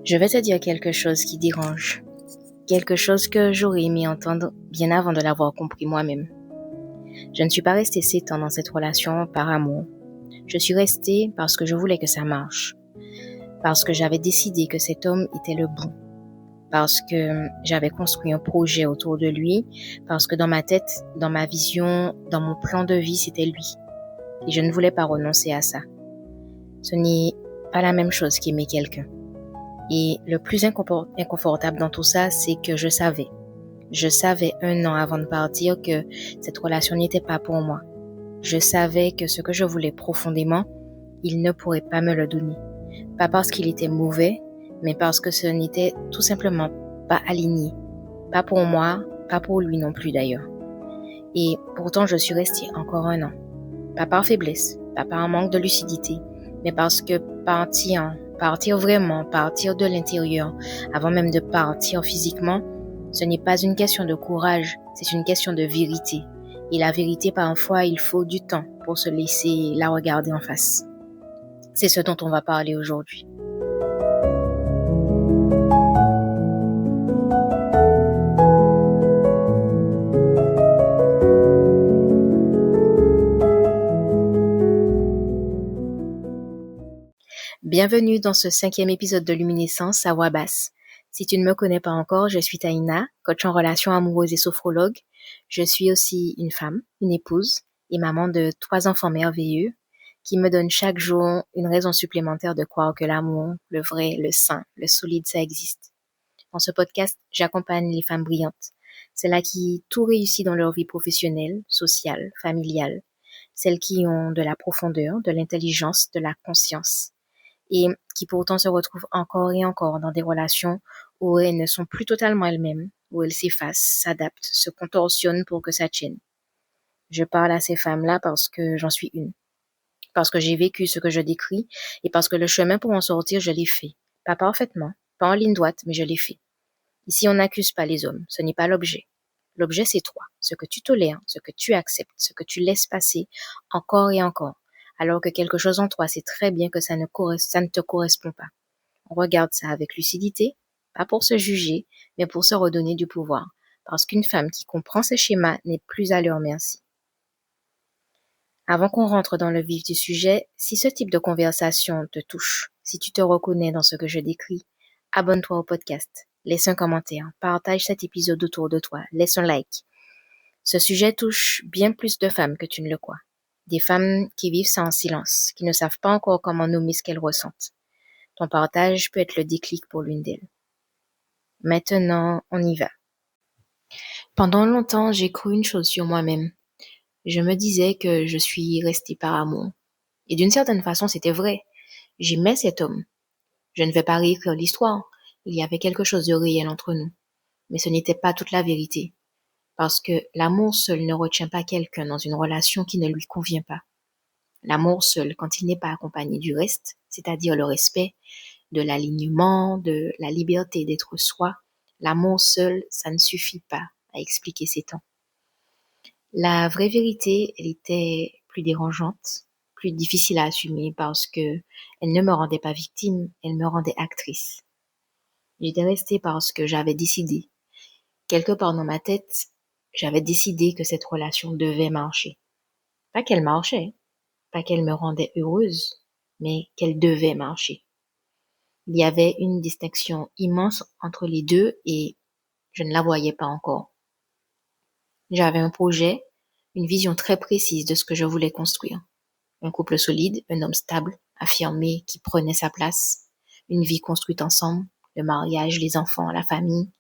Je vais te dire quelque chose qui dérange. Quelque chose que j'aurais aimé entendre bien avant de l'avoir compris moi-même. Je ne suis pas restée 7 ans dans cette relation par amour. Je suis restée parce que je voulais que ça marche. Parce que j'avais décidé que cet homme était le bon. Parce que j'avais construit un projet autour de lui. Parce que dans ma tête, dans ma vision, dans mon plan de vie, c'était lui. Et je ne voulais pas renoncer à ça. Ce n'est pas la même chose qu'aimer quelqu'un. Et le plus inconfortable dans tout ça, c'est que je savais. Je savais 1 an avant de partir que cette relation n'était pas pour moi. Je savais que ce que je voulais profondément, il ne pourrait pas me le donner. Pas parce qu'il était mauvais, mais parce que ce n'était tout simplement pas aligné. Pas pour moi, pas pour lui non plus d'ailleurs. Et pourtant, je suis restée encore 1 an. Pas par faiblesse, pas par un manque de lucidité, mais parce que partir vraiment, partir de l'intérieur, avant même de partir physiquement, ce n'est pas une question de courage, c'est une question de vérité. Et la vérité, parfois, il faut du temps pour se laisser la regarder en face. C'est ce dont on va parler aujourd'hui. Bienvenue dans ce 5e épisode de Luminescence à voix basse. Si tu ne me connais pas encore, je suis Taïna, coach en relations amoureuses et sophrologue. Je suis aussi une femme, une épouse et maman de 3 enfants merveilleux qui me donnent chaque jour une raison supplémentaire de croire que l'amour, le vrai, le sain, le solide, ça existe. Dans ce podcast, j'accompagne les femmes brillantes, celles qui tout réussit dans leur vie professionnelle, sociale, familiale, celles qui ont de la profondeur, de l'intelligence, de la conscience et qui pourtant se retrouvent encore et encore dans des relations où elles ne sont plus totalement elles-mêmes, où elles s'effacent, s'adaptent, se contorsionnent pour que ça tienne. Je parle à ces femmes-là parce que j'en suis une, parce que j'ai vécu ce que je décris et parce que le chemin pour en sortir, je l'ai fait. Pas parfaitement, pas en ligne droite, mais je l'ai fait. Ici, on n'accuse pas les hommes, ce n'est pas l'objet. L'objet, c'est toi, ce que tu tolères, ce que tu acceptes, ce que tu laisses passer encore et encore, alors que quelque chose en toi sait très bien que ça ne te correspond pas. On regarde ça avec lucidité, pas pour se juger, mais pour se redonner du pouvoir, parce qu'une femme qui comprend ces schémas n'est plus à leur merci. Avant qu'on rentre dans le vif du sujet, si ce type de conversation te touche, si tu te reconnais dans ce que je décris, abonne-toi au podcast, laisse un commentaire, partage cet épisode autour de toi, laisse un like. Ce sujet touche bien plus de femmes que tu ne le crois. Des femmes qui vivent ça en silence, qui ne savent pas encore comment nommer ce qu'elles ressentent. Ton partage peut être le déclic pour l'une d'elles. Maintenant, on y va. Pendant longtemps, j'ai cru une chose sur moi-même. Je me disais que je suis restée par amour. Et d'une certaine façon, c'était vrai. J'aimais cet homme. Je ne vais pas réécrire l'histoire. Il y avait quelque chose de réel entre nous. Mais ce n'était pas toute la vérité. Parce que l'amour seul ne retient pas quelqu'un dans une relation qui ne lui convient pas. L'amour seul, quand il n'est pas accompagné du reste, c'est-à-dire le respect, de l'alignement, de la liberté d'être soi, l'amour seul, ça ne suffit pas à expliquer ces temps. La vraie vérité, elle était plus dérangeante, plus difficile à assumer parce que elle ne me rendait pas victime, elle me rendait actrice. J'étais restée parce que j'avais décidé. Quelque part dans ma tête, j'avais décidé que cette relation devait marcher. Pas qu'elle marchait, pas qu'elle me rendait heureuse, mais qu'elle devait marcher. Il y avait une distinction immense entre les deux et je ne la voyais pas encore. J'avais un projet, une vision très précise de ce que je voulais construire. Un couple solide, un homme stable, affirmé, qui prenait sa place, une vie construite ensemble, le mariage, les enfants, la famille.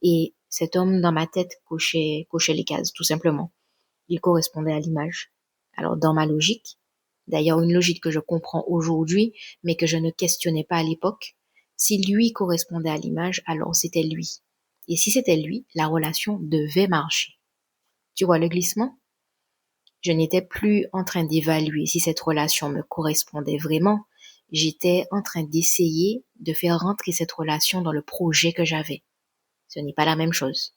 Et cet homme dans ma tête cochait les cases, tout simplement. Il correspondait à l'image. Alors dans ma logique, d'ailleurs une logique que je comprends aujourd'hui, mais que je ne questionnais pas à l'époque, si lui correspondait à l'image, alors c'était lui. Et si c'était lui, la relation devait marcher. Tu vois le glissement? Je n'étais plus en train d'évaluer si cette relation me correspondait vraiment. J'étais en train d'essayer de faire rentrer cette relation dans le projet que j'avais. Ce n'est pas la même chose.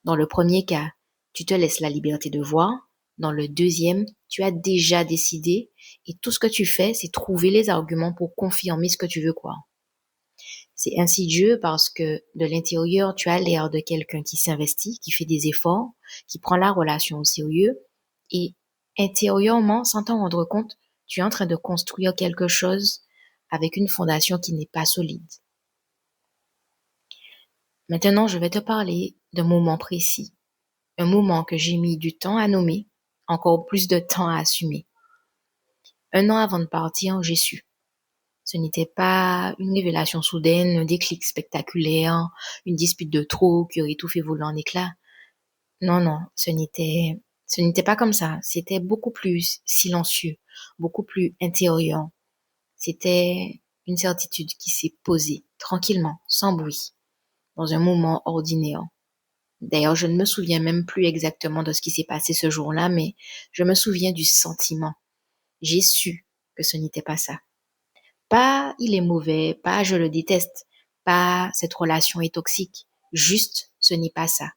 Dans le premier cas, tu te laisses la liberté de voir. Dans le deuxième, tu as déjà décidé et tout ce que tu fais, c'est trouver les arguments pour confirmer ce que tu veux croire. C'est insidieux parce que de l'intérieur, tu as l'air de quelqu'un qui s'investit, qui fait des efforts, qui prend la relation au sérieux et intérieurement, sans t'en rendre compte, tu es en train de construire quelque chose avec une fondation qui n'est pas solide. Maintenant, je vais te parler d'un moment précis, un moment que j'ai mis du temps à nommer, encore plus de temps à assumer. 1 an avant de partir, j'ai su. Ce n'était pas une révélation soudaine, un déclic spectaculaire, une dispute de trop qui aurait tout fait voler en éclats. Non, non, ce n'était pas comme ça. C'était beaucoup plus silencieux, beaucoup plus intérieur. C'était une certitude qui s'est posée tranquillement, sans bruit, dans un moment ordinaire. D'ailleurs, je ne me souviens même plus exactement de ce qui s'est passé ce jour-là, mais je me souviens du sentiment. J'ai su que ce n'était pas ça. Pas il est mauvais, pas je le déteste, pas cette relation est toxique. Juste, ce n'est pas ça.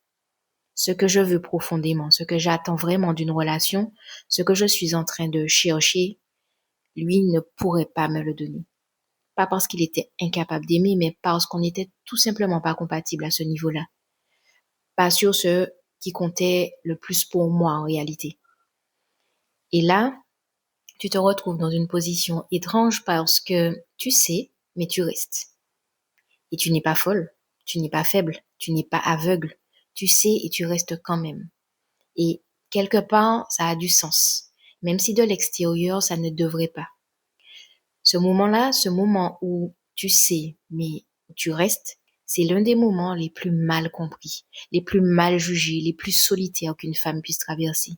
Ce que je veux profondément, ce que j'attends vraiment d'une relation, ce que je suis en train de chercher, lui ne pourrait pas me le donner. Pas parce qu'il était incapable d'aimer, mais parce qu'on n'était tout simplement pas compatible à ce niveau-là. Pas sur ce qui comptait le plus pour moi en réalité. Et là, tu te retrouves dans une position étrange parce que tu sais, mais tu restes. Et tu n'es pas folle, tu n'es pas faible, tu n'es pas aveugle. Tu sais et tu restes quand même. Et quelque part, ça a du sens. Même si de l'extérieur, ça ne devrait pas. Ce moment-là, ce moment où tu sais, mais tu restes, c'est l'un des moments les plus mal compris, les plus mal jugés, les plus solitaires qu'une femme puisse traverser.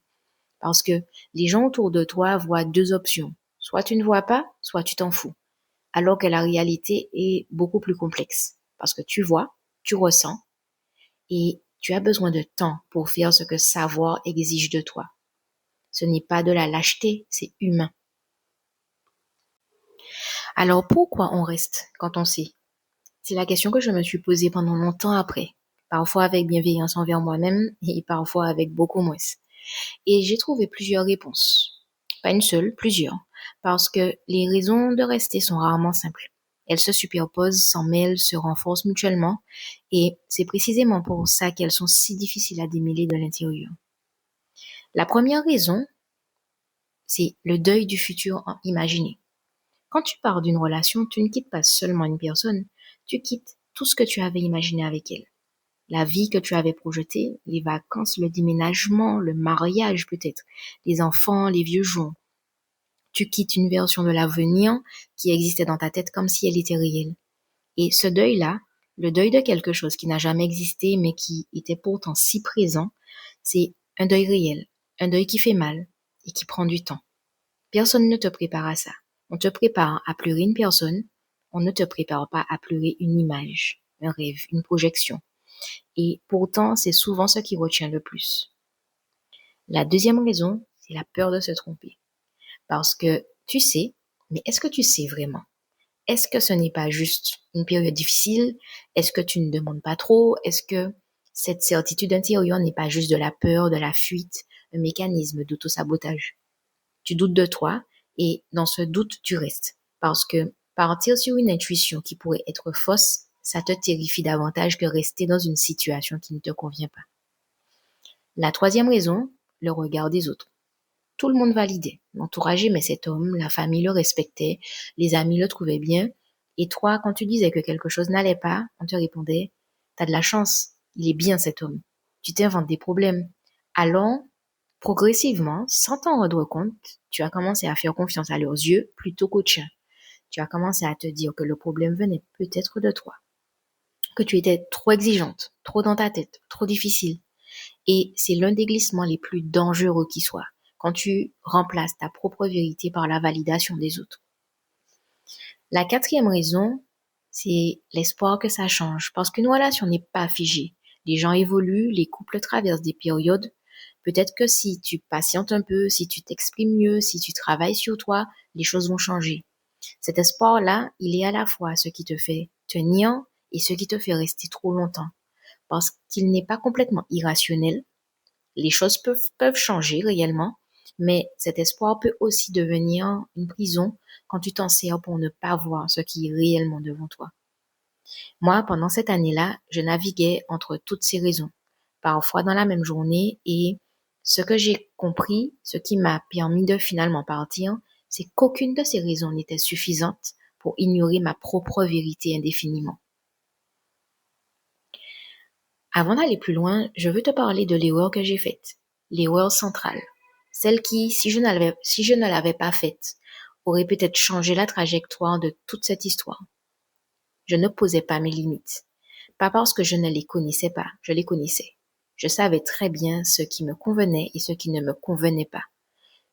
Parce que les gens autour de toi voient 2 options. Soit tu ne vois pas, soit tu t'en fous. Alors que la réalité est beaucoup plus complexe. Parce que tu vois, tu ressens, et tu as besoin de temps pour faire ce que savoir exige de toi. Ce n'est pas de la lâcheté, c'est humain. Alors pourquoi on reste quand on sait? C'est la question que je me suis posée pendant longtemps après, parfois avec bienveillance envers moi-même et parfois avec beaucoup moins. Et j'ai trouvé plusieurs réponses. Pas une seule, plusieurs. Parce que les raisons de rester sont rarement simples. Elles se superposent, s'en mêlent, se renforcent mutuellement, et c'est précisément pour ça qu'elles sont si difficiles à démêler de l'intérieur. La première raison, c'est le deuil du futur imaginé. Quand tu pars d'une relation, tu ne quittes pas seulement une personne, tu quittes tout ce que tu avais imaginé avec elle. La vie que tu avais projetée, les vacances, le déménagement, le mariage peut-être, les enfants, les vieux jours. Tu quittes une version de l'avenir qui existait dans ta tête comme si elle était réelle. Et ce deuil-là, le deuil de quelque chose qui n'a jamais existé mais qui était pourtant si présent, c'est un deuil réel, un deuil qui fait mal et qui prend du temps. Personne ne te prépare à ça. On te prépare à pleurer une personne, on ne te prépare pas à pleurer une image, un rêve, une projection. Et pourtant, c'est souvent ce qui retient le plus. La deuxième raison, c'est la peur de se tromper. Parce que tu sais, mais est-ce que tu sais vraiment? Est-ce que ce n'est pas juste une période difficile? Est-ce que tu ne demandes pas trop? Est-ce que cette certitude intérieure n'est pas juste de la peur, de la fuite, un mécanisme d'auto-sabotage? Tu doutes de toi et dans ce doute, tu restes. Parce que partir sur une intuition qui pourrait être fausse, ça te terrifie davantage que rester dans une situation qui ne te convient pas. La troisième raison, le regard des autres. Tout le monde validait. L'entourage aimait cet homme, la famille le respectait, les amis le trouvaient bien. Et toi, quand tu disais que quelque chose n'allait pas, on te répondait, t'as de la chance, il est bien cet homme. Tu t'inventes des problèmes. Alors, progressivement, sans t'en rendre compte, tu as commencé à faire confiance à leurs yeux plutôt qu'aux tiens. Tu as commencé à te dire que le problème venait peut-être de toi, que tu étais trop exigeante, trop dans ta tête, trop difficile. Et c'est l'un des glissements les plus dangereux qui soit, quand tu remplaces ta propre vérité par la validation des autres. La quatrième raison, c'est l'espoir que ça change, parce qu'une relation n'est pas figée. Les gens évoluent, les couples traversent des périodes. Peut-être que si tu patientes un peu, si tu t'exprimes mieux, si tu travailles sur toi, les choses vont changer. Cet espoir-là, il est à la fois ce qui te fait tenir et ce qui te fait rester trop longtemps, parce qu'il n'est pas complètement irrationnel. Les choses peuvent changer réellement, mais cet espoir peut aussi devenir une prison quand tu t'en sers pour ne pas voir ce qui est réellement devant toi. Moi, pendant cette année-là, je naviguais entre toutes ces raisons, parfois dans la même journée, et ce que j'ai compris, ce qui m'a permis de finalement partir, c'est qu'aucune de ces raisons n'était suffisante pour ignorer ma propre vérité indéfiniment. Avant d'aller plus loin, je veux te parler de l'erreur que j'ai faite, l'erreur centrale, celle qui, si je ne l'avais pas faite, aurait peut-être changé la trajectoire de toute cette histoire. Je ne posais pas mes limites. Pas parce que je ne les connaissais pas, je les connaissais. Je savais très bien ce qui me convenait et ce qui ne me convenait pas.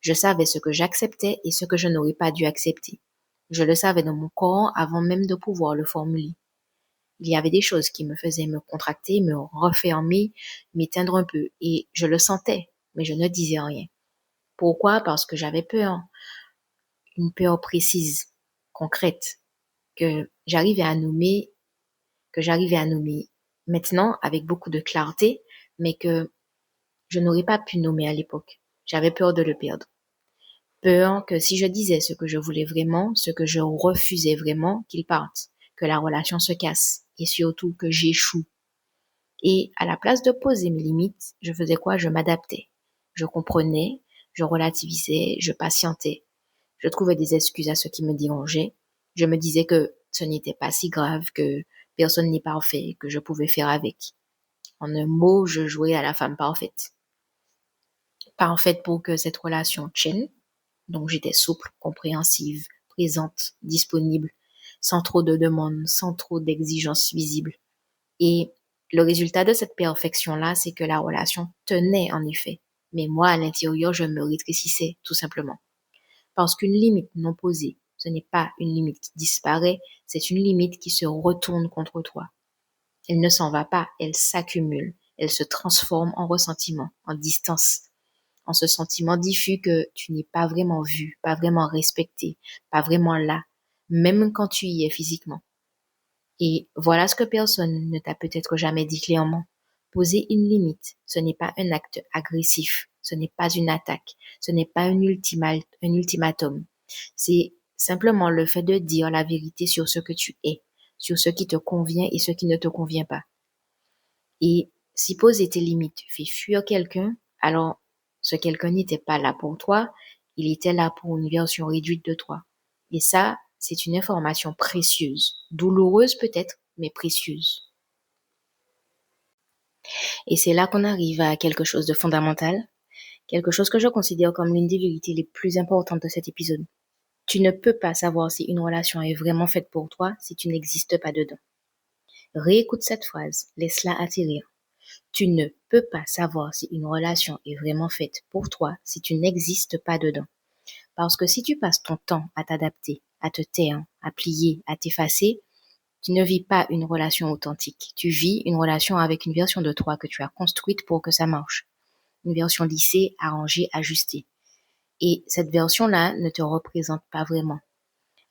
Je savais ce que j'acceptais et ce que je n'aurais pas dû accepter. Je le savais dans mon corps avant même de pouvoir le formuler. Il y avait des choses qui me faisaient me contracter, me refermer, m'éteindre un peu, et je le sentais, mais je ne disais rien. Pourquoi? Parce que j'avais peur, une peur précise, concrète, que j'arrivais à nommer que j'arrivais à nommer maintenant avec beaucoup de clarté, mais que je n'aurais pas pu nommer à l'époque. J'avais peur de le perdre. Peur que si je disais ce que je voulais vraiment, ce que je refusais vraiment, qu'il parte, que la relation se casse, et surtout que j'échoue. Et à la place de poser mes limites, je faisais quoi? Je m'adaptais. Je comprenais, je relativisais, je patientais. Je trouvais des excuses à ce qui me dérangeait. Je me disais que ce n'était pas si grave, que personne n'est parfait, que je pouvais faire avec. En un mot, je jouais à la femme parfaite. Parfaite pour que cette relation tienne. Donc j'étais souple, compréhensive, présente, disponible, sans trop de demandes, sans trop d'exigences visibles. Et le résultat de cette perfection-là, c'est que la relation tenait en effet. Mais moi, à l'intérieur, je me rétrécissais, tout simplement. Parce qu'une limite non posée, ce n'est pas une limite qui disparaît, c'est une limite qui se retourne contre toi. Elle ne s'en va pas, elle s'accumule, elle se transforme en ressentiment, en distance, en ce sentiment diffus que tu n'es pas vraiment vu, pas vraiment respecté, pas vraiment là, même quand tu y es physiquement. Et voilà ce que personne ne t'a peut-être jamais dit clairement. Poser une limite, ce n'est pas un acte agressif, ce n'est pas une attaque, ce n'est pas un ultimatum. C'est simplement le fait de dire la vérité sur ce que tu es, sur ce qui te convient et ce qui ne te convient pas. Et si poser tes limites fait fuir quelqu'un, alors ce quelqu'un n'était pas là pour toi, il était là pour une version réduite de toi. Et ça, c'est une information précieuse, douloureuse peut-être, mais précieuse. Et c'est là qu'on arrive à quelque chose de fondamental, quelque chose que je considère comme l'une des vérités les plus importantes de cet épisode. Tu ne peux pas savoir si une relation est vraiment faite pour toi si tu n'existes pas dedans. Réécoute cette phrase, laisse-la atterrir. Tu ne peux pas savoir si une relation est vraiment faite pour toi si tu n'existes pas dedans. Parce que si tu passes ton temps à t'adapter, à te taire, à plier, à t'effacer, tu ne vis pas une relation authentique. Tu vis une relation avec une version de toi que tu as construite pour que ça marche. Une version lissée, arrangée, ajustée. Et cette version-là ne te représente pas vraiment.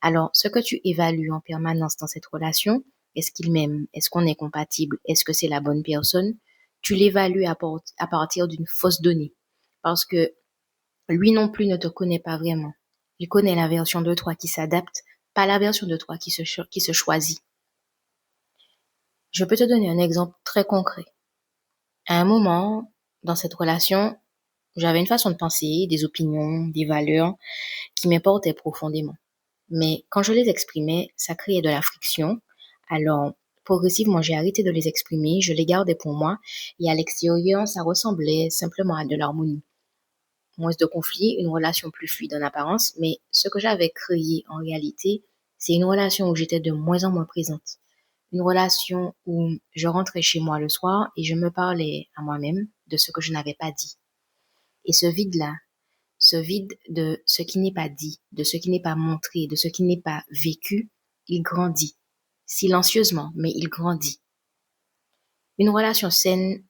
Alors, ce que tu évalues en permanence dans cette relation, est-ce qu'il m'aime? Est-ce qu'on est compatible? Est-ce que c'est la bonne personne? Tu l'évalues à partir d'une fausse donnée. Parce que lui non plus ne te connaît pas vraiment. Il connaît la version de toi qui s'adapte, pas la version de toi qui se choisit. Je peux te donner un exemple très concret. À un moment, dans cette relation, j'avais une façon de penser, des opinions, des valeurs qui m'importaient profondément. Mais quand je les exprimais, ça créait de la friction. Alors, progressivement, j'ai arrêté de les exprimer, je les gardais pour moi, et à l'extérieur, ça ressemblait simplement à de l'harmonie. Moins de conflits, une relation plus fluide en apparence, mais ce que j'avais créé en réalité, c'est une relation où j'étais de moins en moins présente. Une relation où je rentrais chez moi le soir et je me parlais à moi-même de ce que je n'avais pas dit. Et ce vide-là, ce vide de ce qui n'est pas dit, de ce qui n'est pas montré, de ce qui n'est pas vécu, il grandit. Silencieusement, mais il grandit. Une relation saine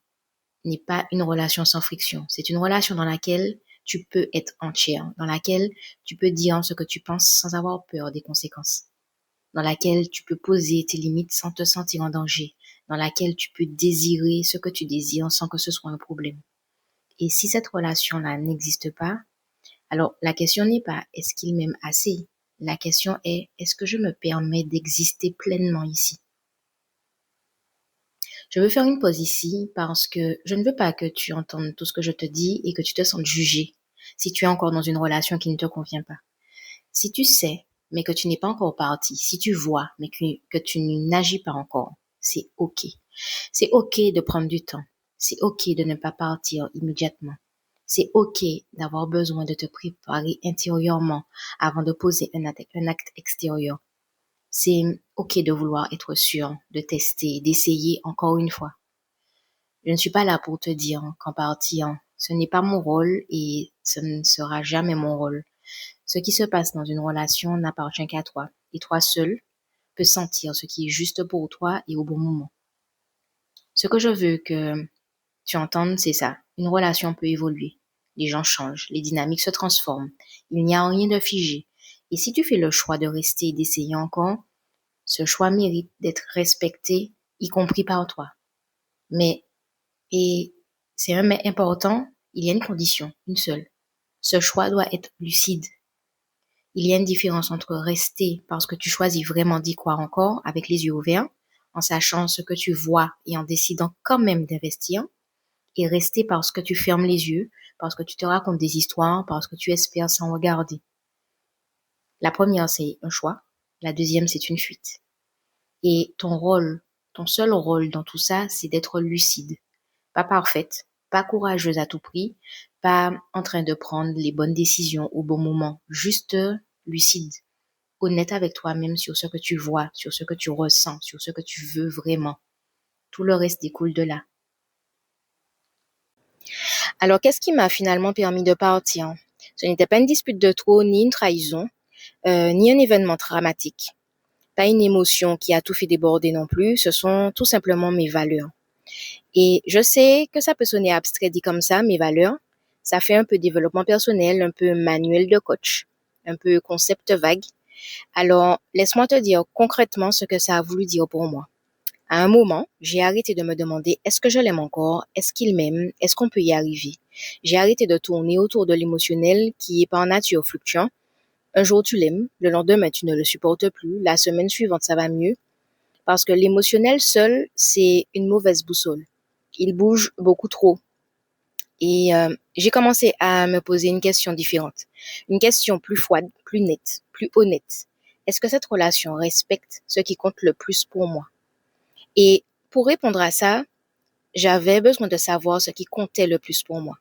n'est pas une relation sans friction. C'est une relation dans laquelle tu peux être entière, dans laquelle tu peux dire ce que tu penses sans avoir peur des conséquences, dans laquelle tu peux poser tes limites sans te sentir en danger, dans laquelle tu peux désirer ce que tu désires sans que ce soit un problème. Et si cette relation-là n'existe pas, alors la question n'est pas est-ce qu'il m'aime assez? La question est est-ce que je me permets d'exister pleinement ici? Je veux faire une pause ici parce que je ne veux pas que tu entendes tout ce que je te dis et que tu te sentes jugé si tu es encore dans une relation qui ne te convient pas. Si tu sais, mais que tu n'es pas encore parti, si tu vois, mais que tu n'agis pas encore, c'est OK. C'est OK de prendre du temps. C'est OK de ne pas partir immédiatement. C'est OK d'avoir besoin de te préparer intérieurement avant de poser un acte extérieur. C'est OK de vouloir être sûr, de tester, d'essayer encore une fois. Je ne suis pas là pour te dire qu'en partir, ce n'est pas mon rôle et ce ne sera jamais mon rôle. Ce qui se passe dans une relation n'appartient qu'à toi et toi seul peux sentir ce qui est juste pour toi et au bon moment. Ce que je veux que tu entendes, c'est ça. Une relation peut évoluer. Les gens changent, les dynamiques se transforment. Il n'y a rien de figé. Et si tu fais le choix de rester et d'essayer encore, ce choix mérite d'être respecté, y compris par toi. Mais, et c'est un mais important, il y a une condition, une seule. Ce choix doit être lucide. Il y a une différence entre rester parce que tu choisis vraiment d'y croire encore avec les yeux ouverts, en sachant ce que tu vois et en décidant quand même d'investir, et rester parce que tu fermes les yeux, parce que tu te racontes des histoires, parce que tu espères sans regarder. La première, c'est un choix. La deuxième, c'est une fuite. Et ton seul rôle dans tout ça, c'est d'être lucide. Pas parfaite, pas courageuse à tout prix, pas en train de prendre les bonnes décisions au bon moment, juste lucide, honnête avec toi-même sur ce que tu vois, sur ce que tu ressens, sur ce que tu veux vraiment. Tout le reste découle de là. Alors, qu'est-ce qui m'a finalement permis de partir? Ce n'était pas une dispute de trop, ni une trahison, ni un événement dramatique. Pas une émotion qui a tout fait déborder non plus, ce sont tout simplement mes valeurs. Et je sais que ça peut sonner abstrait dit comme ça, mes valeurs. Ça fait un peu développement personnel, un peu manuel de coach, un peu concept vague. Alors, laisse-moi te dire concrètement ce que ça a voulu dire pour moi. À un moment, j'ai arrêté de me demander est-ce que je l'aime encore, est-ce qu'il m'aime, est-ce qu'on peut y arriver. J'ai arrêté de tourner autour de l'émotionnel qui est par nature fluctuant. Un jour tu l'aimes, le lendemain tu ne le supportes plus, la semaine suivante ça va mieux. Parce que l'émotionnel seul, c'est une mauvaise boussole. Il bouge beaucoup trop. Et j'ai commencé à me poser une question différente. Une question plus froide, plus nette, plus honnête. Est-ce que cette relation respecte ce qui compte le plus pour moi? Et pour répondre à ça, j'avais besoin de savoir ce qui comptait le plus pour moi.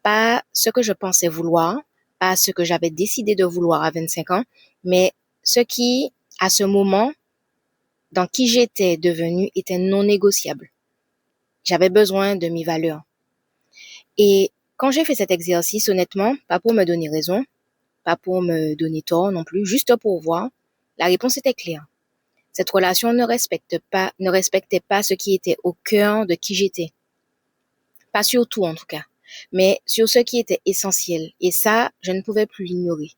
Pas ce que je pensais vouloir, pas ce que j'avais décidé de vouloir à 25 ans, mais ce qui, à ce moment, dans qui j'étais devenue, était non négociable. J'avais besoin de mes valeurs. Et quand j'ai fait cet exercice, honnêtement, pas pour me donner raison, pas pour me donner tort non plus, juste pour voir, la réponse était claire. Cette relation ne respectait pas ce qui était au cœur de qui j'étais. Pas sur tout en tout cas, mais sur ce qui était essentiel. Et ça, je ne pouvais plus l'ignorer.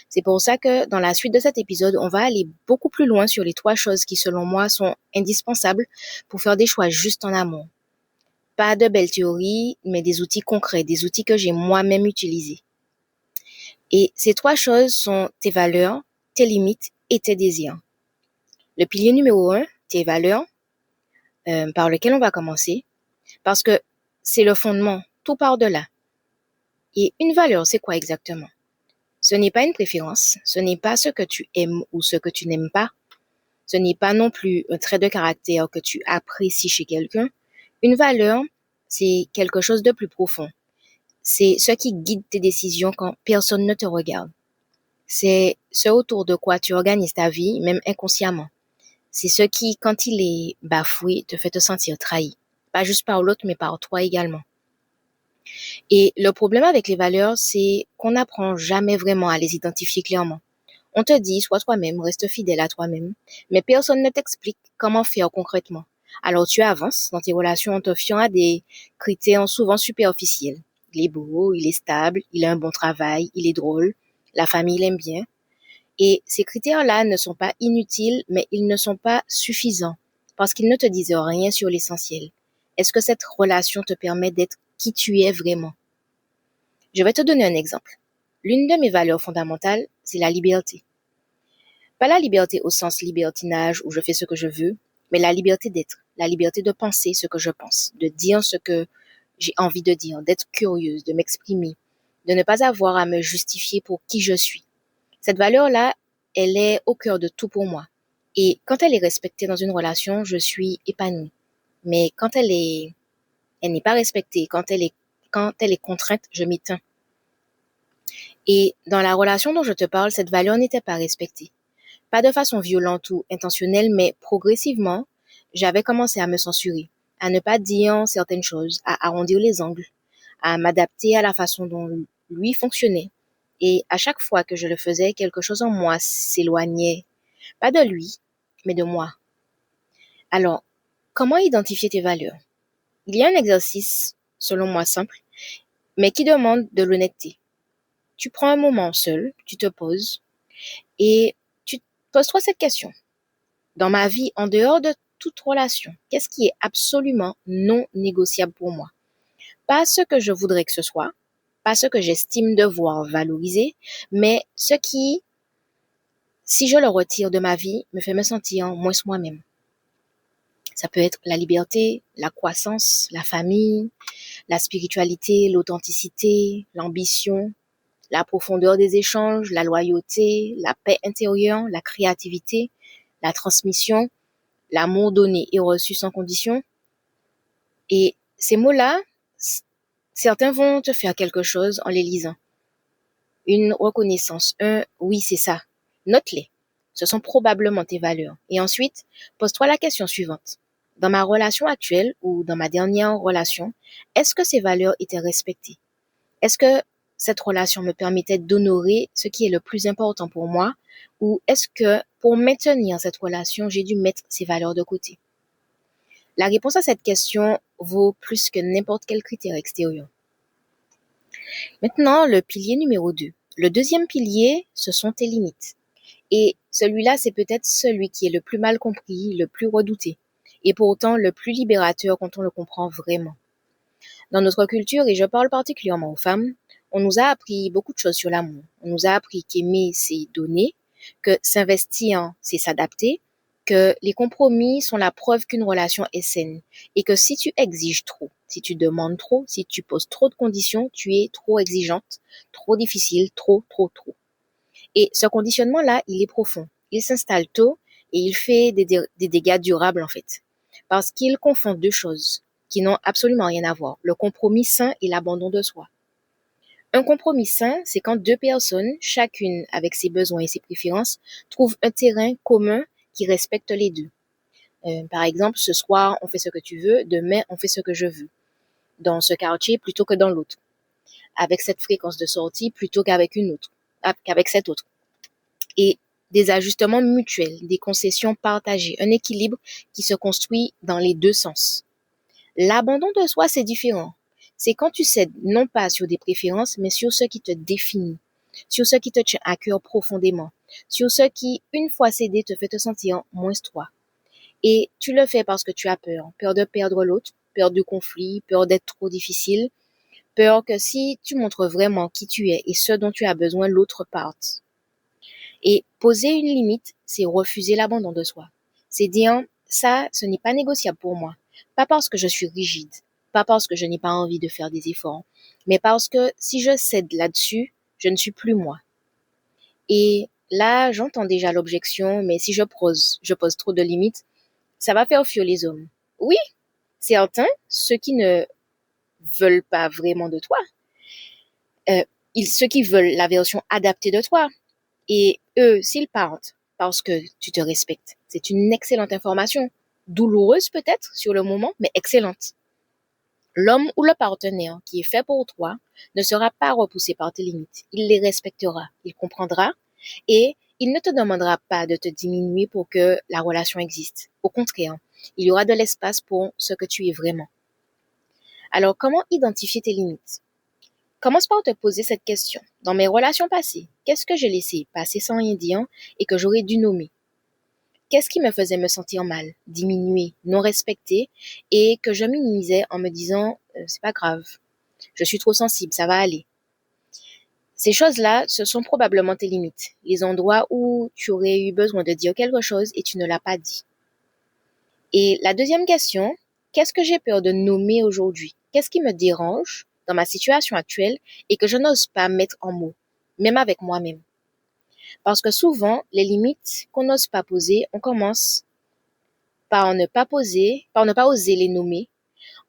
C'est pour ça que dans la suite de cet épisode, on va aller beaucoup plus loin sur les 3 choses qui, selon moi, sont indispensables pour faire des choix justes en amour. Pas de belles théories, mais des outils concrets, des outils que j'ai moi-même utilisés. Et ces 3 choses sont tes valeurs, tes limites et tes désirs. Le pilier numéro 1, tes valeurs, par lequel on va commencer, parce que c'est le fondement, tout part de là. Et une valeur, c'est quoi exactement? Ce n'est pas une préférence, ce n'est pas ce que tu aimes ou ce que tu n'aimes pas, ce n'est pas non plus un trait de caractère que tu apprécies chez quelqu'un. Une valeur, c'est quelque chose de plus profond. C'est ce qui guide tes décisions quand personne ne te regarde. C'est ce autour de quoi tu organises ta vie, même inconsciemment. C'est ce qui, quand il est bafoué, te fait te sentir trahi. Pas juste par l'autre, mais par toi également. Et le problème avec les valeurs, c'est qu'on n'apprend jamais vraiment à les identifier clairement. On te dit, sois toi-même, reste fidèle à toi-même, mais personne ne t'explique comment faire concrètement. Alors tu avances dans tes relations en te fiant à des critères souvent superficiels. Il est beau, il est stable, il a un bon travail, il est drôle, la famille l'aime bien. Et ces critères-là ne sont pas inutiles, mais ils ne sont pas suffisants, parce qu'ils ne te disent rien sur l'essentiel. Est-ce que cette relation te permet d'être qui tu es vraiment? Je vais te donner un exemple. L'une de mes valeurs fondamentales, c'est la liberté. Pas la liberté au sens libertinage où je fais ce que je veux, mais la liberté d'être, la liberté de penser ce que je pense, de dire ce que j'ai envie de dire, d'être curieuse, de m'exprimer, de ne pas avoir à me justifier pour qui je suis. Cette valeur-là, elle est au cœur de tout pour moi. Et quand elle est respectée dans une relation, je suis épanouie. Mais quand elle n'est pas respectée, quand elle est contrainte, je m'éteins. Et dans la relation dont je te parle, cette valeur n'était pas respectée. Pas de façon violente ou intentionnelle, mais progressivement, j'avais commencé à me censurer, à ne pas dire certaines choses, à arrondir les angles, à m'adapter à la façon dont lui fonctionnait. Et à chaque fois que je le faisais, quelque chose en moi s'éloignait, pas de lui, mais de moi. Alors, comment identifier tes valeurs? Il y a un exercice, selon moi simple, mais qui demande de l'honnêteté. Tu prends un moment seul, tu te poses et tu poses-toi cette question. Dans ma vie, en dehors de toute relation, qu'est-ce qui est absolument non négociable pour moi? Pas ce que je voudrais que ce soit, pas ce que j'estime devoir valoriser, mais ce qui, si je le retire de ma vie, me fait me sentir moins moi-même. Ça peut être la liberté, la croissance, la famille, la spiritualité, l'authenticité, l'ambition, la profondeur des échanges, la loyauté, la paix intérieure, la créativité, la transmission, l'amour donné et reçu sans condition. Et ces mots-là, certains vont te faire quelque chose en les lisant. Une reconnaissance, un oui, c'est ça. Note-les. Ce sont probablement tes valeurs. Et ensuite, pose-toi la question suivante. Dans ma relation actuelle ou dans ma dernière relation, est-ce que ces valeurs étaient respectées? Est-ce que cette relation me permettait d'honorer ce qui est le plus important pour moi? Ou est-ce que pour maintenir cette relation, j'ai dû mettre ces valeurs de côté? La réponse à cette question vaut plus que n'importe quel critère extérieur. Maintenant, le pilier numéro 2. Le deuxième pilier, ce sont tes limites. Et celui-là, c'est peut-être celui qui est le plus mal compris, le plus redouté, et pourtant le plus libérateur quand on le comprend vraiment. Dans notre culture, et je parle particulièrement aux femmes, on nous a appris beaucoup de choses sur l'amour. On nous a appris qu'aimer, c'est donner, que s'investir, c'est s'adapter, que les compromis sont la preuve qu'une relation est saine, et que si tu exiges trop, si tu demandes trop, si tu poses trop de conditions, tu es trop exigeante, trop difficile, trop, trop, trop. Et ce conditionnement-là, il est profond. Il s'installe tôt et il fait des dégâts durables en fait. Parce qu'il confond deux choses qui n'ont absolument rien à voir. Le compromis sain et l'abandon de soi. Un compromis sain, c'est quand deux personnes, chacune avec ses besoins et ses préférences, trouvent un terrain commun qui respecte les deux. Par exemple, ce soir, on fait ce que tu veux, demain, on fait ce que je veux. Dans ce quartier plutôt que dans l'autre. Avec cette fréquence de sortie plutôt qu'avec une autre, qu'avec cette autre. Et des ajustements mutuels, des concessions partagées, un équilibre qui se construit dans les deux sens. L'abandon de soi, c'est différent. C'est quand tu cèdes non pas sur des préférences, mais sur ce qui te définit, sur ce qui te tient à cœur profondément, sur ce qui, une fois cédé, te fait te sentir moins toi. Et tu le fais parce que tu as peur, peur de perdre l'autre, peur du conflit, peur d'être trop difficile, peur que si tu montres vraiment qui tu es et ce dont tu as besoin, l'autre parte. Et poser une limite, c'est refuser l'abandon de soi. C'est dire, ça, ce n'est pas négociable pour moi. Pas parce que je suis rigide, pas parce que je n'ai pas envie de faire des efforts, mais parce que si je cède là-dessus, je ne suis plus moi. Et là, j'entends déjà l'objection, mais si je pose trop de limites, ça va faire fuir les hommes. Oui, certains, ceux qui ne veulent pas vraiment de toi, euh, ceux qui veulent la version adaptée de toi, et eux, s'ils partent parce que tu te respectes, c'est une excellente information. Douloureuse peut-être sur le moment, mais excellente. L'homme ou le partenaire qui est fait pour toi ne sera pas repoussé par tes limites. Il les respectera, il comprendra et il ne te demandera pas de te diminuer pour que la relation existe. Au contraire, il y aura de l'espace pour ce que tu es vraiment. Alors, comment identifier tes limites? Commence par te poser cette question. Dans mes relations passées, qu'est-ce que j'ai laissé passer sans rien dire et que j'aurais dû nommer? Qu'est-ce qui me faisait me sentir mal, diminuée, non respectée et que je minimisais en me disant c'est pas grave, je suis trop sensible, ça va aller. Ces choses-là, ce sont probablement tes limites, les endroits où tu aurais eu besoin de dire quelque chose et tu ne l'as pas dit. Et la deuxième question, qu'est-ce que j'ai peur de nommer aujourd'hui? Qu'est-ce qui me dérange dans ma situation actuelle et que je n'ose pas mettre en mots, même avec moi-même? Parce que souvent, les limites qu'on n'ose pas poser, on commence par ne pas oser les nommer.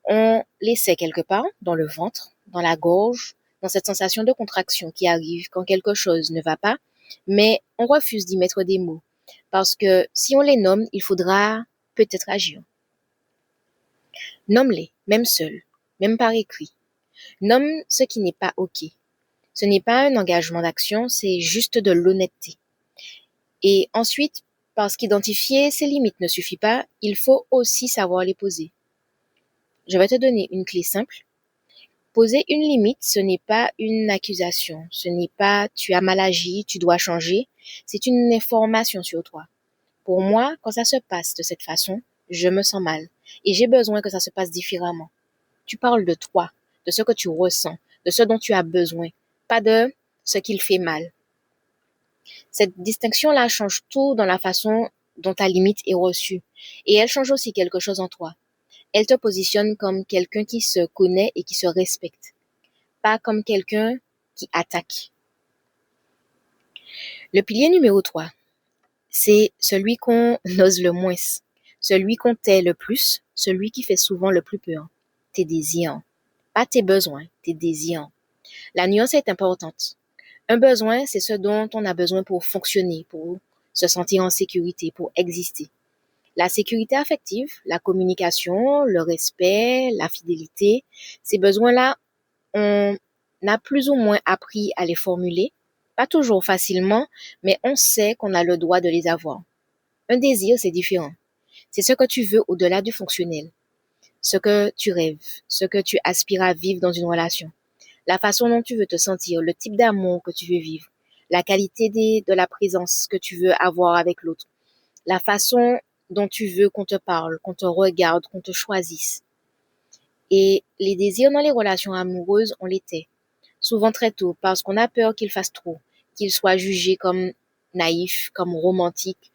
On les sait quelque part, dans le ventre, dans la gorge, dans cette sensation de contraction qui arrive quand quelque chose ne va pas, mais on refuse d'y mettre des mots. Parce que si on les nomme, il faudra peut-être agir. Nomme-les, même seul, même par écrit. Nomme ce qui n'est pas OK. Ce n'est pas un engagement d'action, c'est juste de l'honnêteté. Et ensuite, parce qu'identifier ses limites ne suffit pas, il faut aussi savoir les poser. Je vais te donner une clé simple. Poser une limite, ce n'est pas une accusation. Ce n'est pas tu as mal agi, tu dois changer. C'est une information sur toi. Pour moi, quand ça se passe de cette façon, je me sens mal. Et j'ai besoin que ça se passe différemment. Tu parles de toi, de ce que tu ressens, de ce dont tu as besoin, pas de ce qu'il fait mal. Cette distinction-là change tout dans la façon dont ta limite est reçue. Et elle change aussi quelque chose en toi. Elle te positionne comme quelqu'un qui se connaît et qui se respecte, pas comme quelqu'un qui attaque. Le pilier numéro 3, c'est celui qu'on ose le moins, celui qu'on tait le plus, celui qui fait souvent le plus peur. Tes désirs, pas tes besoins, tes désirs. La nuance est importante. Un besoin, c'est ce dont on a besoin pour fonctionner, pour se sentir en sécurité, pour exister. La sécurité affective, la communication, le respect, la fidélité, ces besoins-là, on a plus ou moins appris à les formuler, pas toujours facilement, mais on sait qu'on a le droit de les avoir. Un désir, c'est différent. C'est ce que tu veux au-delà du fonctionnel, ce que tu rêves, ce que tu aspires à vivre dans une relation, la façon dont tu veux te sentir, le type d'amour que tu veux vivre, la qualité de la présence que tu veux avoir avec l'autre, la façon dont tu veux qu'on te parle, qu'on te regarde, qu'on te choisisse. Et les désirs dans les relations amoureuses, on les tait. Souvent très tôt, parce qu'on a peur qu'ils fassent trop, qu'ils soient jugés comme naïfs, comme romantiques,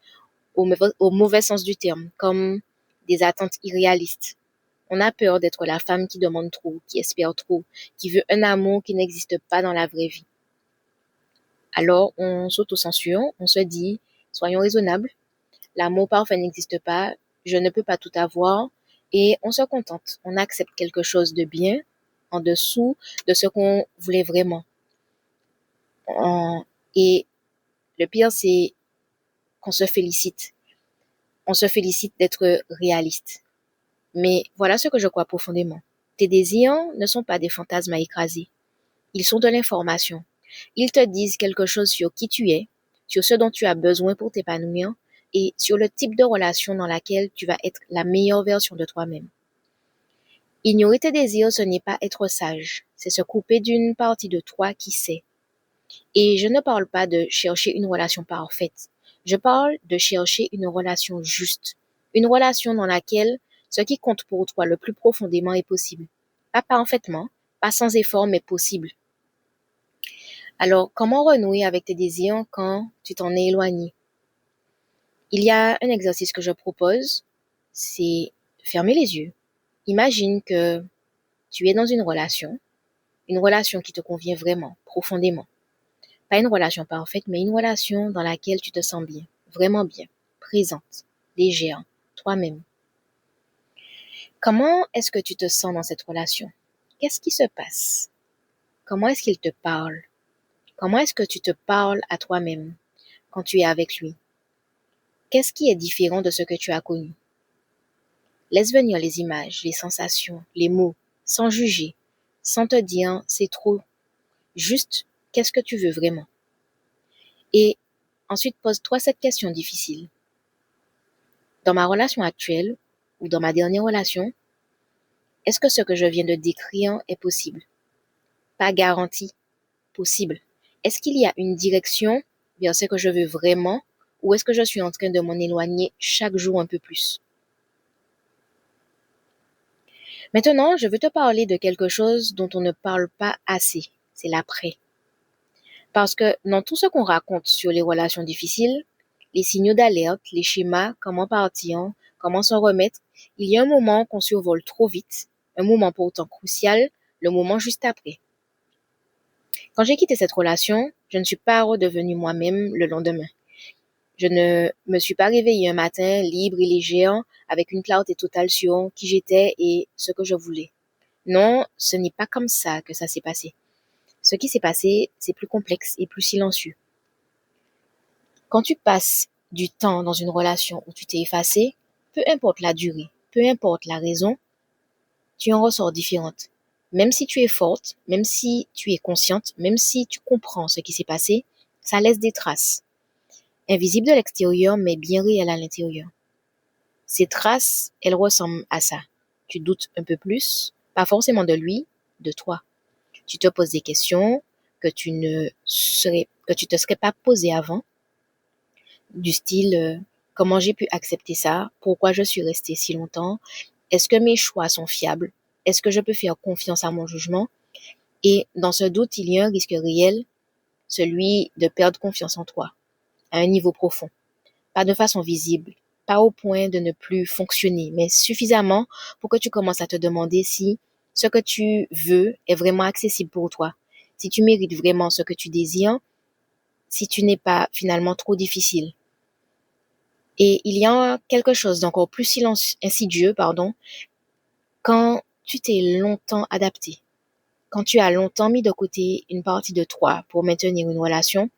au mauvais sens du terme, comme des attentes irréalistes. On a peur d'être la femme qui demande trop, qui espère trop, qui veut un amour qui n'existe pas dans la vraie vie. Alors, on s'auto-censure, on se dit, soyons raisonnables, l'amour parfait n'existe pas, je ne peux pas tout avoir, et on se contente, on accepte quelque chose de bien, en dessous de ce qu'on voulait vraiment. Et le pire, c'est qu'on se félicite. On se félicite d'être réaliste. Mais voilà ce que je crois profondément. Tes désirs ne sont pas des fantasmes à écraser. Ils sont de l'information. Ils te disent quelque chose sur qui tu es, sur ce dont tu as besoin pour t'épanouir et sur le type de relation dans laquelle tu vas être la meilleure version de toi-même. Ignorer tes désirs, ce n'est pas être sage, c'est se couper d'une partie de toi qui sait. Et je ne parle pas de chercher une relation parfaite. Je parle de chercher une relation juste. Une relation dans laquelle ce qui compte pour toi le plus profondément est possible. Pas parfaitement, pas sans effort, mais possible. Alors, comment renouer avec tes désirs quand tu t'en es éloigné? Il y a un exercice que je propose, c'est fermer les yeux. Imagine que tu es dans une relation qui te convient vraiment, profondément. Pas une relation parfaite, mais une relation dans laquelle tu te sens bien, vraiment bien, présente, légère, toi-même. Comment est-ce que tu te sens dans cette relation? Qu'est-ce qui se passe? Comment est-ce qu'il te parle? Comment est-ce que tu te parles à toi-même quand tu es avec lui? Qu'est-ce qui est différent de ce que tu as connu? Laisse venir les images, les sensations, les mots, sans juger, sans te dire c'est trop. Juste, qu'est-ce que tu veux vraiment? Et ensuite, pose-toi cette question difficile. Dans ma relation actuelle, ou dans ma dernière relation, est-ce que ce que je viens de décrire est possible? Pas garanti, possible. Est-ce qu'il y a une direction vers ce que je veux vraiment, ou est-ce que je suis en train de m'en éloigner chaque jour un peu plus? Maintenant, je veux te parler de quelque chose dont on ne parle pas assez. C'est l'après. Parce que dans tout ce qu'on raconte sur les relations difficiles, les signaux d'alerte, les schémas, comment partir, comment s'en remettre, il y a un moment qu'on survole trop vite, un moment pourtant crucial, le moment juste après. Quand j'ai quitté cette relation, je ne suis pas redevenue moi-même le lendemain. Je ne me suis pas réveillée un matin libre et légère avec une clarté totale sur qui j'étais et ce que je voulais. Non, ce n'est pas comme ça que ça s'est passé. Ce qui s'est passé, c'est plus complexe et plus silencieux. Quand tu passes du temps dans une relation où tu t'es effacé, peu importe la durée, peu importe la raison, tu en ressors différente. Même si tu es forte, même si tu es consciente, même si tu comprends ce qui s'est passé, ça laisse des traces. Invisibles de l'extérieur, mais bien réelles à l'intérieur. Ces traces, elles ressemblent à ça. Tu doutes un peu plus, pas forcément de lui, de toi. Tu te poses des questions que tu te serais pas posées avant, du style comment j'ai pu accepter ça, pourquoi je suis restée si longtemps, est-ce que mes choix sont fiables, est-ce que je peux faire confiance à mon jugement? Et dans ce doute, il y a un risque réel, celui de perdre confiance en toi, à un niveau profond, pas de façon visible, pas au point de ne plus fonctionner, mais suffisamment pour que tu commences à te demander si ce que tu veux est vraiment accessible pour toi, si tu mérites vraiment ce que tu désires, si tu n'es pas finalement trop difficile. Et il y a quelque chose d'encore plus insidieux, quand tu t'es longtemps adapté, quand tu as longtemps mis de côté une partie de toi pour maintenir une relation,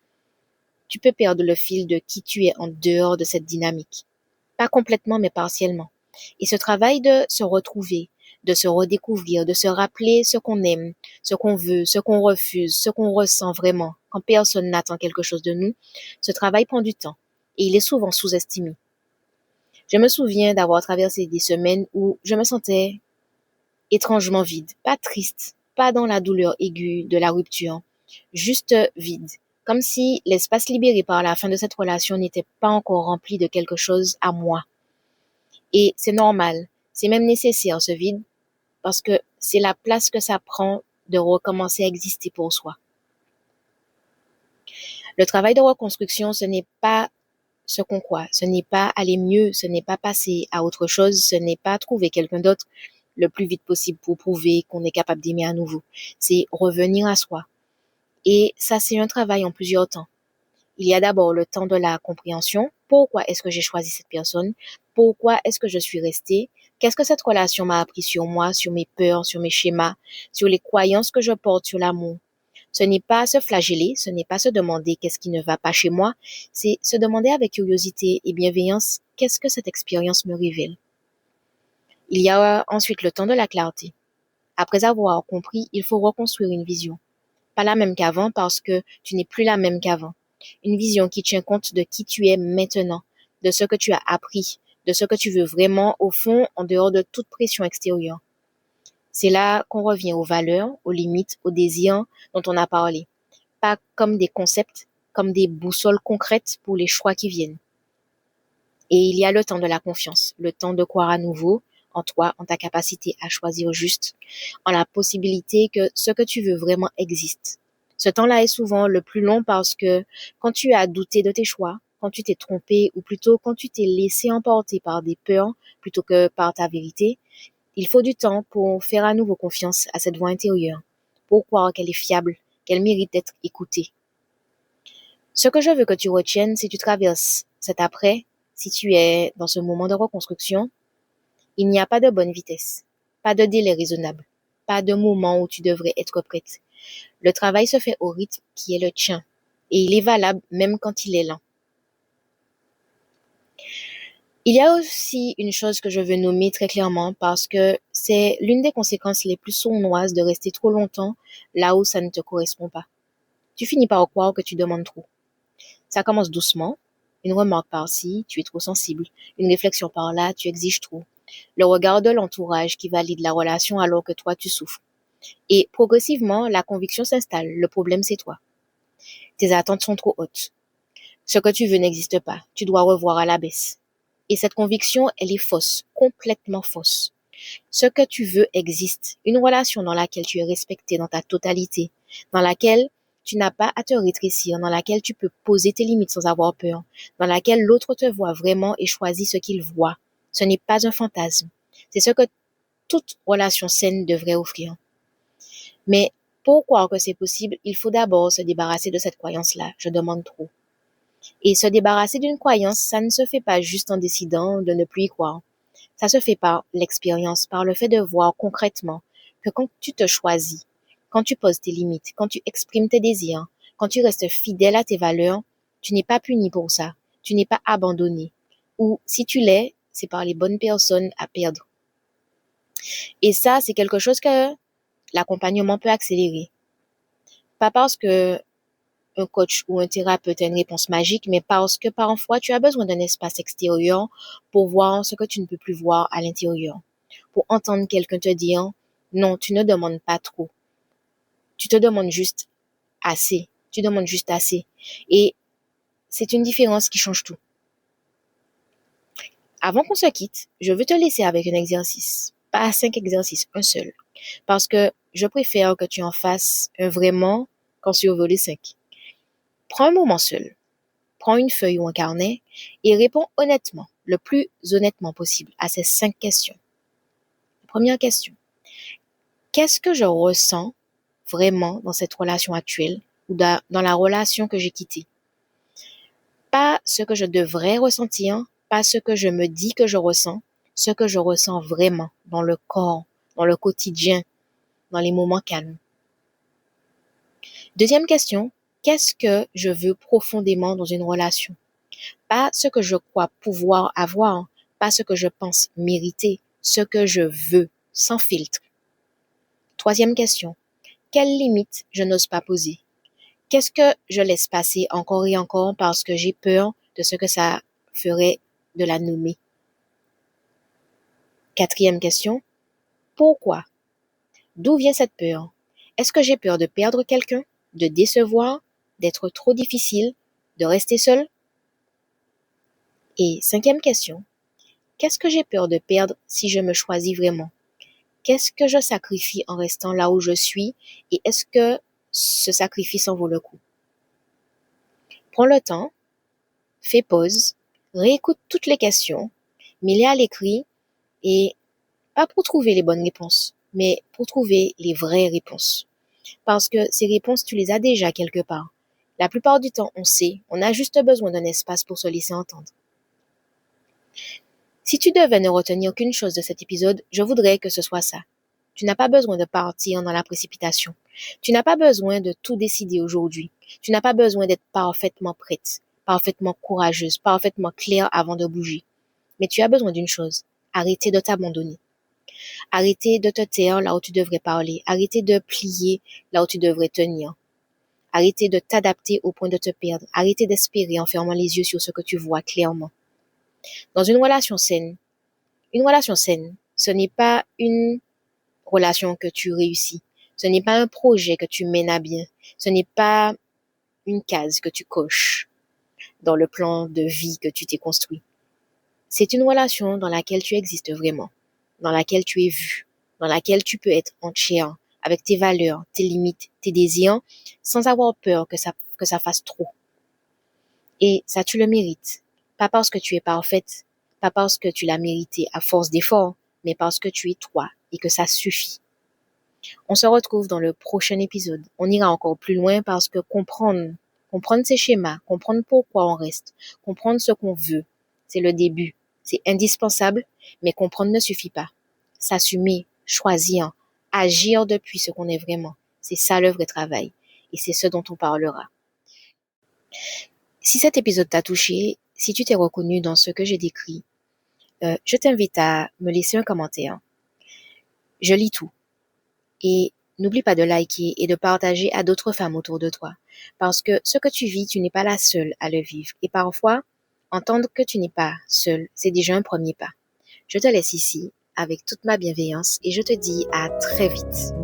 tu peux perdre le fil de qui tu es en dehors de cette dynamique. Pas complètement, mais partiellement. Et ce travail de se retrouver, de se redécouvrir, de se rappeler ce qu'on aime, ce qu'on veut, ce qu'on refuse, ce qu'on ressent vraiment, quand personne n'attend quelque chose de nous, ce travail prend du temps. Et il est souvent sous-estimé. Je me souviens d'avoir traversé des semaines où je me sentais étrangement vide, pas triste, pas dans la douleur aiguë de la rupture, juste vide, comme si l'espace libéré par la fin de cette relation n'était pas encore rempli de quelque chose à moi. Et c'est normal, c'est même nécessaire ce vide, parce que c'est la place que ça prend de recommencer à exister pour soi. Le travail de reconstruction, ce n'est pas ce qu'on croit, ce n'est pas aller mieux, ce n'est pas passer à autre chose, ce n'est pas trouver quelqu'un d'autre le plus vite possible pour prouver qu'on est capable d'aimer à nouveau. C'est revenir à soi. Et ça, c'est un travail en plusieurs temps. Il y a d'abord le temps de la compréhension. Pourquoi est-ce que j'ai choisi cette personne? Pourquoi est-ce que je suis restée? Qu'est-ce que cette relation m'a appris sur moi, sur mes peurs, sur mes schémas, sur les croyances que je porte sur l'amour? Ce n'est pas se flageller, ce n'est pas se demander qu'est-ce qui ne va pas chez moi, c'est se demander avec curiosité et bienveillance qu'est-ce que cette expérience me révèle. Il y a ensuite le temps de la clarté. Après avoir compris, il faut reconstruire une vision. Pas la même qu'avant parce que tu n'es plus la même qu'avant. Une vision qui tient compte de qui tu es maintenant, de ce que tu as appris, de ce que tu veux vraiment au fond en dehors de toute pression extérieure. C'est là qu'on revient aux valeurs, aux limites, aux désirs dont on a parlé. Pas comme des concepts, comme des boussoles concrètes pour les choix qui viennent. Et il y a le temps de la confiance, le temps de croire à nouveau en toi, en ta capacité à choisir juste, en la possibilité que ce que tu veux vraiment existe. Ce temps-là est souvent le plus long parce que quand tu as douté de tes choix, quand tu t'es trompé ou plutôt quand tu t'es laissé emporter par des peurs plutôt que par ta vérité, il faut du temps pour faire à nouveau confiance à cette voix intérieure, pour croire qu'elle est fiable, qu'elle mérite d'être écoutée. Ce que je veux que tu retiennes si tu traverses cet après, si tu es dans ce moment de reconstruction, il n'y a pas de bonne vitesse, pas de délai raisonnable, pas de moment où tu devrais être prête. Le travail se fait au rythme qui est le tien et il est valable même quand il est lent. Il y a aussi une chose que je veux nommer très clairement parce que c'est l'une des conséquences les plus sournoises de rester trop longtemps là où ça ne te correspond pas. Tu finis par croire que tu demandes trop. Ça commence doucement. Une remarque par-ci, tu es trop sensible. Une réflexion par-là, tu exiges trop. Le regard de l'entourage qui valide la relation alors que toi tu souffres. Et progressivement, la conviction s'installe. Le problème, c'est toi. Tes attentes sont trop hautes. Ce que tu veux n'existe pas. Tu dois revoir à la baisse. Et cette conviction, elle est fausse, complètement fausse. Ce que tu veux existe. Une relation dans laquelle tu es respecté dans ta totalité, dans laquelle tu n'as pas à te rétrécir, dans laquelle tu peux poser tes limites sans avoir peur, dans laquelle l'autre te voit vraiment et choisit ce qu'il voit, Ce n'est pas un fantasme. C'est ce que toute relation saine devrait offrir. Mais pour croire que c'est possible, il faut d'abord se débarrasser de cette croyance-là. Je demande trop. Et se débarrasser d'une croyance, ça ne se fait pas juste en décidant de ne plus y croire. Ça se fait par l'expérience, par le fait de voir concrètement que quand tu te choisis, quand tu poses tes limites, quand tu exprimes tes désirs, quand tu restes fidèle à tes valeurs, tu n'es pas puni pour ça. Tu n'es pas abandonné. Ou si tu l'es, c'est par les bonnes personnes à perdre. Et ça, c'est quelque chose que l'accompagnement peut accélérer. Pas parce que un coach ou un thérapeute a une réponse magique, mais parce que parfois tu as besoin d'un espace extérieur pour voir ce que tu ne peux plus voir à l'intérieur. Pour entendre quelqu'un te dire, non, tu ne demandes pas trop. Tu te demandes juste assez. Tu demandes juste assez. Et c'est une différence qui change tout. Avant qu'on se quitte, je veux te laisser avec un exercice. Pas 5 exercices, un seul. Parce que je préfère que tu en fasses un vraiment qu'en survoler 5. Prends un moment seul. Prends une feuille ou un carnet et réponds honnêtement, le plus honnêtement possible à ces 5 questions. Première question. Qu'est-ce que je ressens vraiment dans cette relation actuelle ou dans la relation que j'ai quittée? Pas ce que je devrais ressentir, pas ce que je me dis que je ressens, ce que je ressens vraiment dans le corps, dans le quotidien, dans les moments calmes. Deuxième question. Qu'est-ce que je veux profondément dans une relation? Pas ce que je crois pouvoir avoir, pas ce que je pense mériter, ce que je veux, sans filtre. Troisième question. Quelles limites je n'ose pas poser? Qu'est-ce que je laisse passer encore et encore parce que j'ai peur de ce que ça ferait de la nommer? Quatrième question. Pourquoi? D'où vient cette peur? Est-ce que j'ai peur de perdre quelqu'un, de décevoir, d'être trop difficile, de rester seul? Et cinquième question. Qu'est-ce que j'ai peur de perdre si je me choisis vraiment? Qu'est-ce que je sacrifie en restant là où je suis et est-ce que ce sacrifice en vaut le coup? Prends le temps, fais pause, réécoute toutes les questions, mets-les à l'écrit et pas pour trouver les bonnes réponses, mais pour trouver les vraies réponses. Parce que ces réponses, tu les as déjà quelque part. La plupart du temps, on sait, on a juste besoin d'un espace pour se laisser entendre. Si tu devais ne retenir qu'une chose de cet épisode, je voudrais que ce soit ça. Tu n'as pas besoin de partir dans la précipitation. Tu n'as pas besoin de tout décider aujourd'hui. Tu n'as pas besoin d'être parfaitement prête, parfaitement courageuse, parfaitement claire avant de bouger. Mais tu as besoin d'une chose. Arrêter de t'abandonner. Arrêter de te taire là où tu devrais parler. Arrêter de plier là où tu devrais tenir. Arrêter de t'adapter au point de te perdre. Arrêter d'espérer en fermant les yeux sur ce que tu vois clairement. Dans une relation saine, ce n'est pas une relation que tu réussis. Ce n'est pas un projet que tu mènes à bien. Ce n'est pas une case que tu coches dans le plan de vie que tu t'es construit. C'est une relation dans laquelle tu existes vraiment, dans laquelle tu es vu, dans laquelle tu peux être entière avec tes valeurs, tes limites, tes désirs, sans avoir peur que ça fasse trop. Et ça, tu le mérites. Pas parce que tu es parfaite, pas parce que tu l'as mérité à force d'efforts, mais parce que tu es toi et que ça suffit. On se retrouve dans le prochain épisode. On ira encore plus loin parce que comprendre ces schémas, comprendre pourquoi on reste, comprendre ce qu'on veut, c'est le début. C'est indispensable, mais comprendre ne suffit pas. S'assumer, choisir, agir depuis ce qu'on est vraiment. C'est ça le vrai travail. Et c'est ce dont on parlera. Si cet épisode t'a touché, si tu t'es reconnu dans ce que j'ai décrit, je t'invite à me laisser un commentaire. Je lis tout. Et n'oublie pas de liker et de partager à d'autres femmes autour de toi. Parce que ce que tu vis, tu n'es pas la seule à le vivre. Et parfois, entendre que tu n'es pas seule, c'est déjà un premier pas. Je te laisse ici avec toute ma bienveillance et je te dis à très vite.